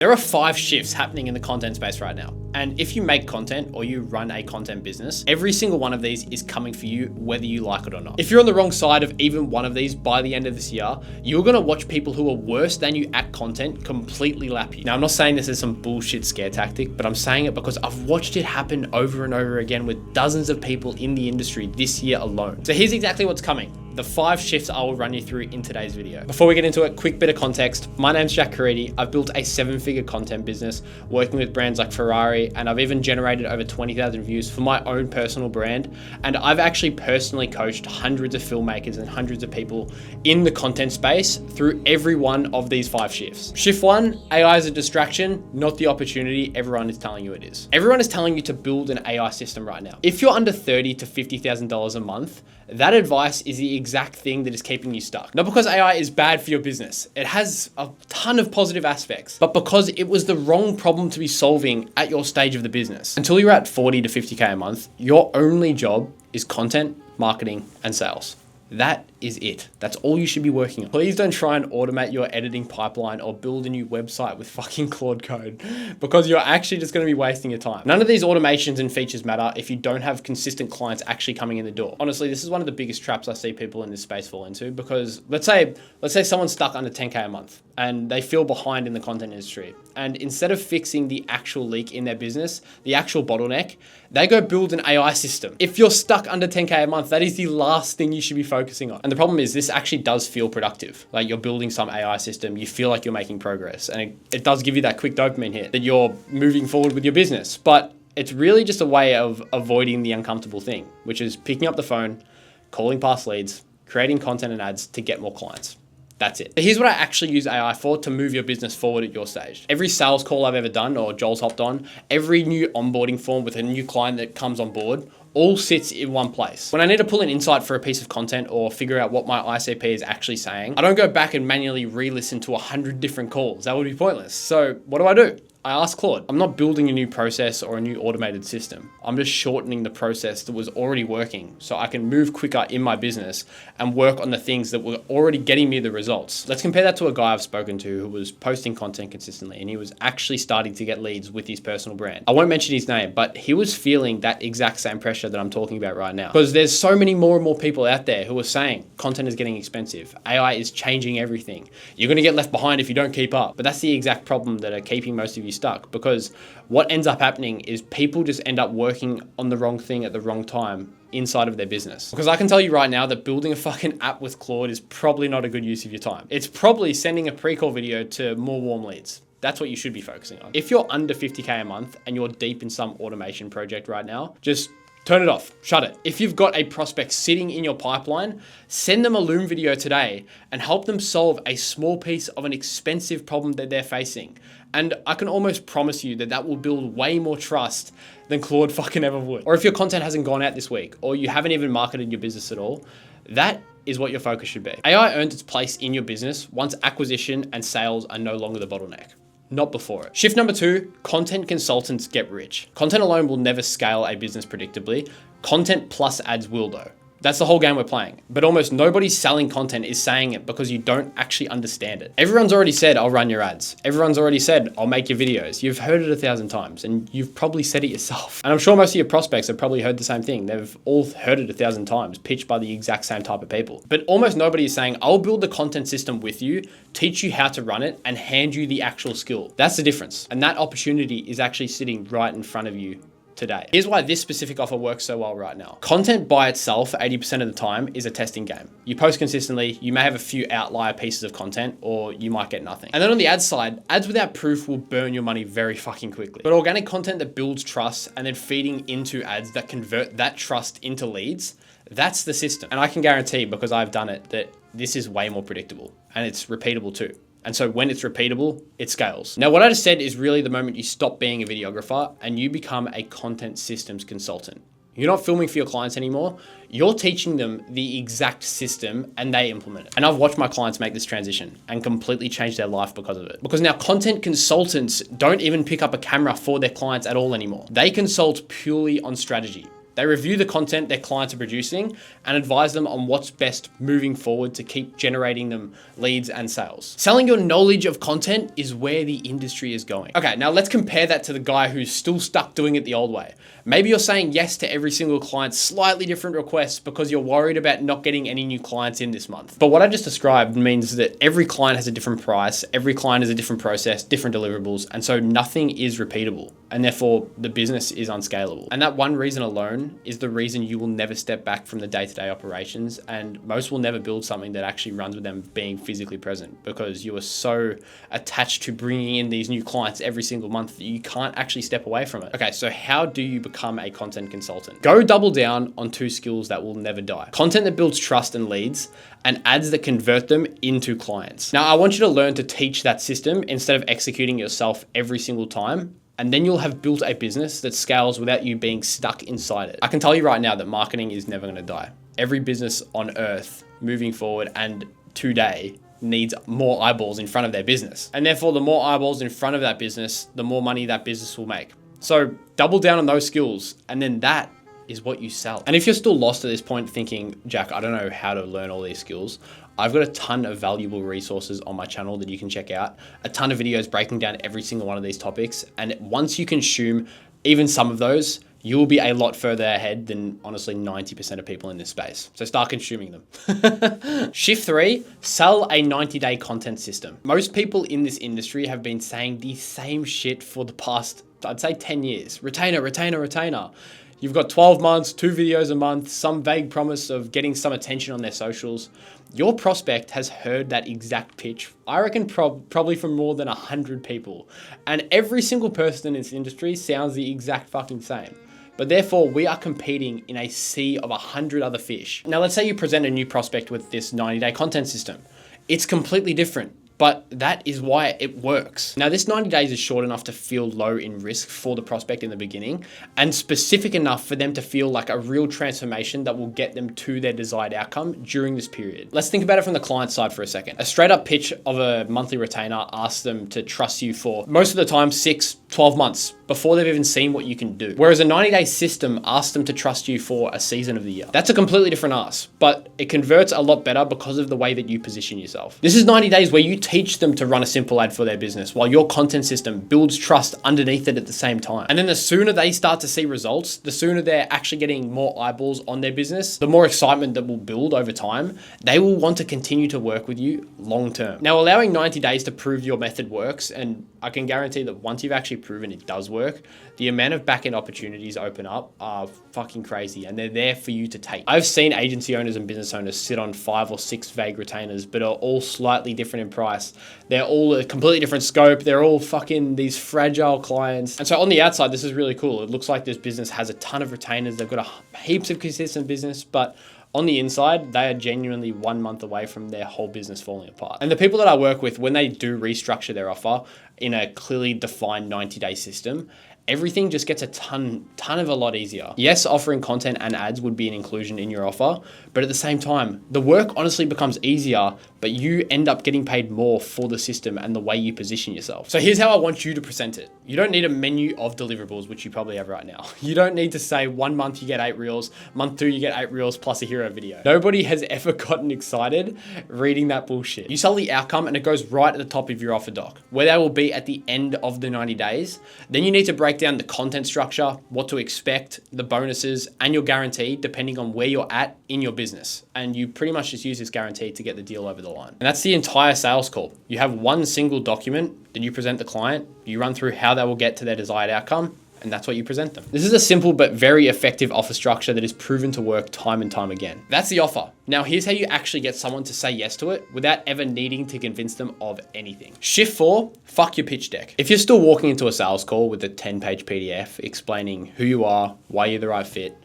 There are 5 shifts happening in the content space right now. And if you make content or you run a content business, every single one of these is coming for you, whether you like it or not. If you're on the wrong side of even one of these by the end of this year, you're gonna watch people who are worse than you at content completely lap you. Now, I'm not saying this is some bullshit scare tactic, but I'm saying it because I've watched it happen over and over again with dozens of people in the industry this year alone. So here's exactly what's coming. The 5 shifts I will run you through in today's video. Before we get into it, quick bit of context. My name's Jack Caridi. I've built a 7-figure content business working with brands like Ferrari, and I've even generated over 20,000 views for my own personal brand. And I've actually personally coached hundreds of filmmakers and hundreds of people in the content space through every one of these 5 shifts. Shift 1, AI is a distraction, not the opportunity everyone is telling you it is. Everyone is telling you to build an AI system right now. If you're under $30,000 to $50,000 a month, that advice is the exact thing that is keeping you stuck. Not because AI is bad for your business. It has a ton of positive aspects, but because it was the wrong problem to be solving at your stage of the business. Until you're at 40 to 50K a month, your only job is content, marketing, and sales. That is it. That's all you should be working on. Please don't try and automate your editing pipeline or build a new website with fucking Claude Code, because you're actually just going to be wasting your time. None of these automations and features matter if you don't have consistent clients actually coming in the door. Honestly, this is one of the biggest traps I see people in this space fall into, because let's say someone's stuck under 10K a month and they feel behind in the content industry. And instead of fixing the actual leak in their business, the actual bottleneck, they go build an AI system. If you're stuck under 10K a month, that is the last thing you should be focusing on. And the problem is this actually does feel productive. Like you're building some AI system, you feel like you're making progress. And it does give you that quick dopamine hit that you're moving forward with your business. But it's really just a way of avoiding the uncomfortable thing, which is picking up the phone, calling past leads, creating content and ads to get more clients. That's it. Here's what I actually use AI for to move your business forward at your stage. Every sales call I've ever done, or Joel's hopped on, every new onboarding form with a new client that comes on board, all sits in one place. When I need to pull an insight for a piece of content or figure out what my ICP is actually saying, I don't go back and manually re-listen to 100 different calls. That would be pointless. So what do? I ask Claude. I'm not building a new process or a new automated system. I'm just shortening the process that was already working so I can move quicker in my business and work on the things that were already getting me the results. Let's compare that to a guy I've spoken to who was posting content consistently and he was actually starting to get leads with his personal brand. I won't mention his name, but he was feeling that exact same pressure that I'm talking about right now, because there's so many more and more people out there who are saying content is getting expensive. AI is changing everything. You're going to get left behind if you don't keep up. But that's the exact problem that are keeping most of you stuck, because what ends up happening is people just end up working on the wrong thing at the wrong time inside of their business. Because I can tell you right now that building a fucking app with Claude is probably not a good use of your time. It's probably sending a pre-call video to more warm leads. That's what you should be focusing on. If you're under 50K a month and you're deep in some automation project right now, just turn it off, shut it. If you've got a prospect sitting in your pipeline, send them a Loom video today and help them solve a small piece of an expensive problem that they're facing. And I can almost promise you that that will build way more trust than Claude fucking ever would. Or if your content hasn't gone out this week, or you haven't even marketed your business at all, that is what your focus should be. AI earns its place in your business once acquisition and sales are no longer the bottleneck, not before it. Shift number 2, content consultants get rich. Content alone will never scale a business predictably. Content plus ads will though. That's the whole game we're playing. But almost nobody selling content is saying it because you don't actually understand it. Everyone's already said, I'll run your ads. Everyone's already said, I'll make your videos. You've heard it 1,000 times and you've probably said it yourself. And I'm sure most of your prospects have probably heard the same thing. They've all heard it 1,000 times, pitched by the exact same type of people. But almost nobody is saying, I'll build the content system with you, teach you how to run it, and hand you the actual skill. That's the difference. And that opportunity is actually sitting right in front of you today. Here's why this specific offer works so well right now. Content by itself, 80% of the time, is a testing game. You post consistently, you may have a few outlier pieces of content, or you might get nothing. And then on the ad side, ads without proof will burn your money very fucking quickly. But organic content that builds trust and then feeding into ads that convert that trust into leads, that's the system. And I can guarantee, because I've done it, that this is way more predictable and it's repeatable too. And so when it's repeatable, it scales. Now, what I just said is really the moment you stop being a videographer and you become a content systems consultant. You're not filming for your clients anymore. You're teaching them the exact system and they implement it. And I've watched my clients make this transition and completely change their life because of it. Because now content consultants don't even pick up a camera for their clients at all anymore. They consult purely on strategy. They review the content their clients are producing and advise them on what's best moving forward to keep generating them leads and sales. Selling your knowledge of content is where the industry is going. Okay, now let's compare that to the guy who's still stuck doing it the old way. Maybe you're saying yes to every single client's slightly different request because you're worried about not getting any new clients in this month. But what I just described means that every client has a different price, every client has a different process, different deliverables, and so nothing is repeatable, and therefore the business is unscalable. And that one reason alone is the reason you will never step back from the day-to-day operations, and most will never build something that actually runs with them being physically present, because you are so attached to bringing in these new clients every single month that you can't actually step away from it. Okay, so how do you become a content consultant? Go double down on 2 skills that will never die: content that builds trust and leads, and ads that convert them into clients. Now, I want you to learn to teach that system instead of executing yourself every single time, and then you'll have built a business that scales without you being stuck inside it. I can tell you right now that marketing is never gonna die. Every business on earth moving forward and today needs more eyeballs in front of their business. And therefore, the more eyeballs in front of that business, the more money that business will make. So double down on those skills, and then that is what you sell. And if you're still lost at this point thinking, Jack, I don't know how to learn all these skills, I've got a ton of valuable resources on my channel that you can check out, a ton of videos breaking down every single one of these topics. And once you consume even some of those, you will be a lot further ahead than honestly 90% of people in this space. So start consuming them. Shift 3, sell a 90-day content system. Most people in this industry have been saying the same shit for the past, I'd say 10 years. Retainer, retainer, retainer. You've got 12 months, 2 videos a month, some vague promise of getting some attention on their socials. Your prospect has heard that exact pitch, I reckon probably from more than 100 people. And every single person in this industry sounds the exact fucking same. But therefore, we are competing in a sea of 100 other fish. Now, let's say you present a new prospect with this 90-day content system. It's completely different, but that is why it works. Now, this 90 days is short enough to feel low in risk for the prospect in the beginning, and specific enough for them to feel like a real transformation that will get them to their desired outcome during this period. Let's think about it from the client side for a second. A straight up pitch of a monthly retainer asks them to trust you for most of the time 6, 12 months before they've even seen what you can do. Whereas a 90-day system asks them to trust you for a season of the year. That's a completely different ask, but it converts a lot better because of the way that you position yourself. This is 90 days where you teach them to run a simple ad for their business while your content system builds trust underneath it at the same time. And then the sooner they start to see results, the sooner they're actually getting more eyeballs on their business, the more excitement that will build over time. They will want to continue to work with you long term. Now, allowing 90 days to prove your method works, and I can guarantee that once you've actually proven it does work, the amount of back-end opportunities open up are fucking crazy, and they're there for you to take. I've seen agency owners and business owners sit on 5 or 6 vague retainers, but are all slightly different in price. They're all a completely different scope. They're all fucking these fragile clients. And so on the outside, this is really cool. It looks like this business has a ton of retainers. They've got heaps of consistent business, but on the inside, they are genuinely 1 month away from their whole business falling apart. And the people that I work with, when they do restructure their offer in a clearly defined 90-day system, everything just gets a ton of a lot easier. Yes, offering content and ads would be an inclusion in your offer, but at the same time, the work honestly becomes easier, but you end up getting paid more for the system and the way you position yourself. So here's how I want you to present it. You don't need a menu of deliverables, which you probably have right now. You don't need to say 1 month you get 8 reels, month 2 you get 8 reels plus a hero video. Nobody has ever gotten excited reading that bullshit. You sell the outcome and it goes right at the top of your offer doc, where they will be at the end of the 90 days. Then you need to break down the content structure, what to expect, the bonuses, and your guarantee depending on where you're at in your business. And you pretty much just use this guarantee to get the deal over the line. And that's the entire sales call. You have one single document that you present the client, you run through how they will get to their desired outcome, and that's what you present them. This is a simple but very effective offer structure that is proven to work time and time again. That's the offer. Now here's how you actually get someone to say yes to it without ever needing to convince them of anything. Shift 4, fuck your pitch deck. If you're still walking into a sales call with a 10-page PDF explaining who you are, why you're the right fit,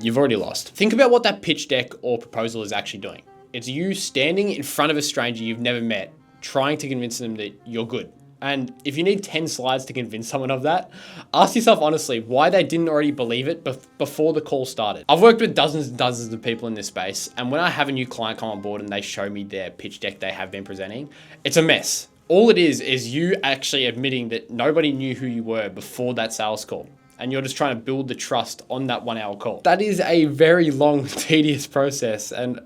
you've already lost. Think about what that pitch deck or proposal is actually doing. It's you standing in front of a stranger you've never met, trying to convince them that you're good. And if you need 10 slides to convince someone of that, ask yourself honestly why they didn't already believe it before the call started. I've worked with dozens and dozens of people in this space, and when I have a new client come on board and they show me their pitch deck they have been presenting, it's a mess. All it is you actually admitting that nobody knew who you were before that sales call. and you're just trying to build the trust on that 1 hour call. That is a very long, tedious process. And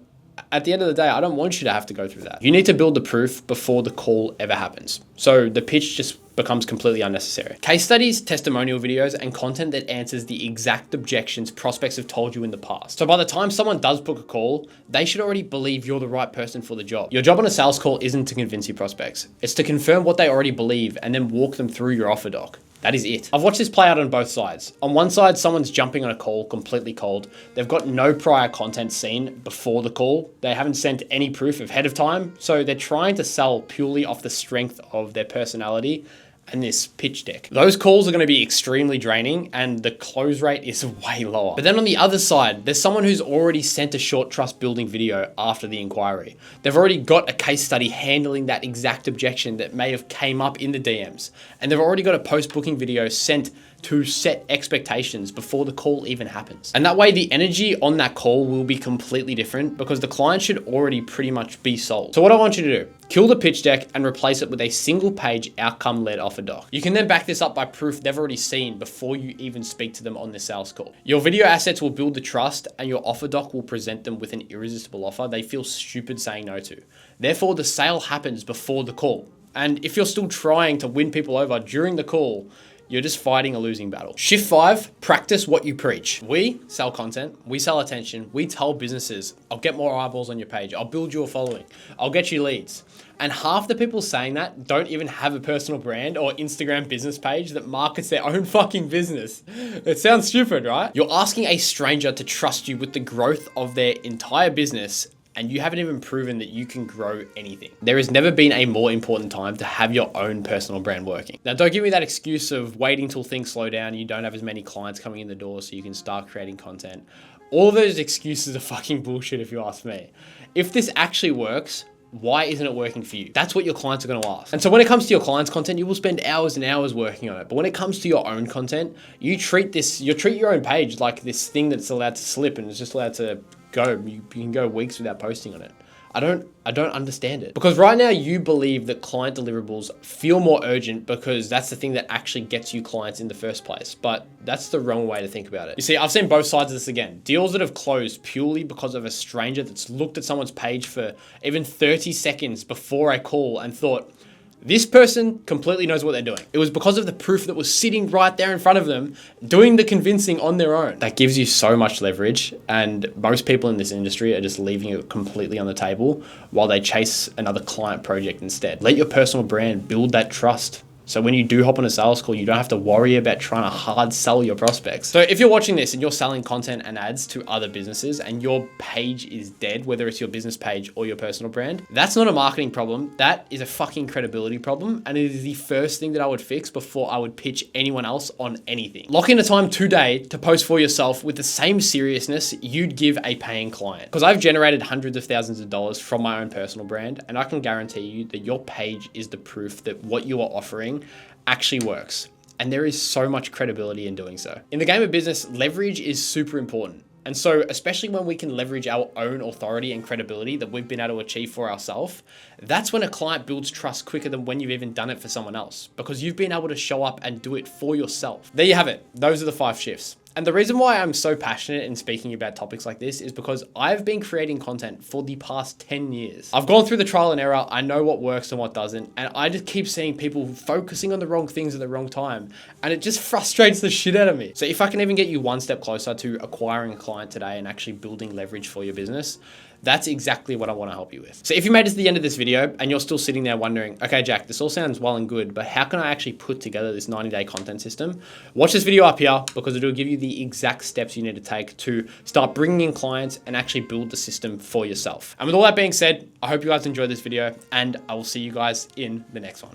at the end of the day, I don't want you to have to go through that. You need to build the proof before the call ever happens. So the pitch just becomes completely unnecessary. Case studies, testimonial videos, and content that answers the exact objections prospects have told you in the past. So by the time someone does book a call, they should already believe you're the right person for the job. Your job on a sales call isn't to convince your prospects. It's to confirm what they already believe and then walk them through your offer doc. That is it. I've watched this play out on both sides. On one side, someone's jumping on a call completely cold. They've got no prior content seen before the call. They haven't sent any proof ahead of time. So they're trying to sell purely off the strength of their personality and this pitch deck. Those calls are going to be extremely draining and the close rate is way lower. But then on the other side, there's someone who's already sent a short trust building video after the inquiry. They've already got a case study handling that exact objection that may have came up in the DMs. And they've already got a post-booking video sent to set expectations before the call even happens. And that way the energy on that call will be completely different because the client should already pretty much be sold. So what I want you to do, kill the pitch deck and replace it with a single page outcome-led offer doc. You can then back this up by proof they've already seen before you even speak to them on the sales call. Your video assets will build the trust and your offer doc will present them with an irresistible offer they feel stupid saying no to. Therefore, the sale happens before the call. And if you're still trying to win people over during the call, you're just fighting a losing battle. Shift 5, practice what you preach. We sell content, we sell attention, we tell businesses, I'll get more eyeballs on your page, I'll build you a following, I'll get you leads. And half the people saying that don't even have a personal brand or Instagram business page that markets their own fucking business. It sounds stupid, right? You're asking a stranger to trust you with the growth of their entire business, and you haven't even proven that you can grow anything. There has never been a more important time to have your own personal brand working. Now, don't give me that excuse of waiting till things slow down and you don't have as many clients coming in the door so you can start creating content. All of those excuses are fucking bullshit if you ask me. If this actually works, why isn't it working for you? That's what your clients are going to ask. And so when it comes to your clients' content, you will spend hours and hours working on it. But when it comes to your own content, you treat your own page like this thing that's allowed to slip and it's just allowed to go. You can go weeks without posting on it. I don't understand it. Because right now you believe that client deliverables feel more urgent because that's the thing that actually gets you clients in the first place. But that's the wrong way to think about it. You see, I've seen both sides of this again. Deals that have closed purely because of a stranger that's looked at someone's page for even 30 seconds before a call and thought, this person completely knows what they're doing. It was because of the proof that was sitting right there in front of them, doing the convincing on their own. That gives you so much leverage, and most people in this industry are just leaving it completely on the table while they chase another client project instead. Let your personal brand build that trust. So when you do hop on a sales call, you don't have to worry about trying to hard sell your prospects. So if you're watching this and you're selling content and ads to other businesses and your page is dead, whether it's your business page or your personal brand, that's not a marketing problem. That is a fucking credibility problem. And it is the first thing that I would fix before I would pitch anyone else on anything. Lock in a time today to post for yourself with the same seriousness you'd give a paying client. Because I've generated hundreds of thousands of dollars from my own personal brand, and I can guarantee you that your page is the proof that what you are offering actually works. And there is so much credibility in doing so. In the game of business, leverage is super important. And so, especially when we can leverage our own authority and credibility that we've been able to achieve for ourselves, that's when a client builds trust quicker than when you've even done it for someone else, because you've been able to show up and do it for yourself. There you have it. Those are the 5 shifts. And the reason why I'm so passionate in speaking about topics like this is because I've been creating content for the past 10 years. I've gone through the trial and error. I know what works and what doesn't. And I just keep seeing people focusing on the wrong things at the wrong time. And it just frustrates the shit out of me. So if I can even get you one step closer to acquiring a client today and actually building leverage for your business, that's exactly what I want to help you with. So if you made it to the end of this video and you're still sitting there wondering, okay, Jack, this all sounds well and good, but how can I actually put together this 90-day content system? Watch this video up here because it will give you the exact steps you need to take to start bringing in clients and actually build the system for yourself. And with all that being said, I hope you guys enjoyed this video and I will see you guys in the next one.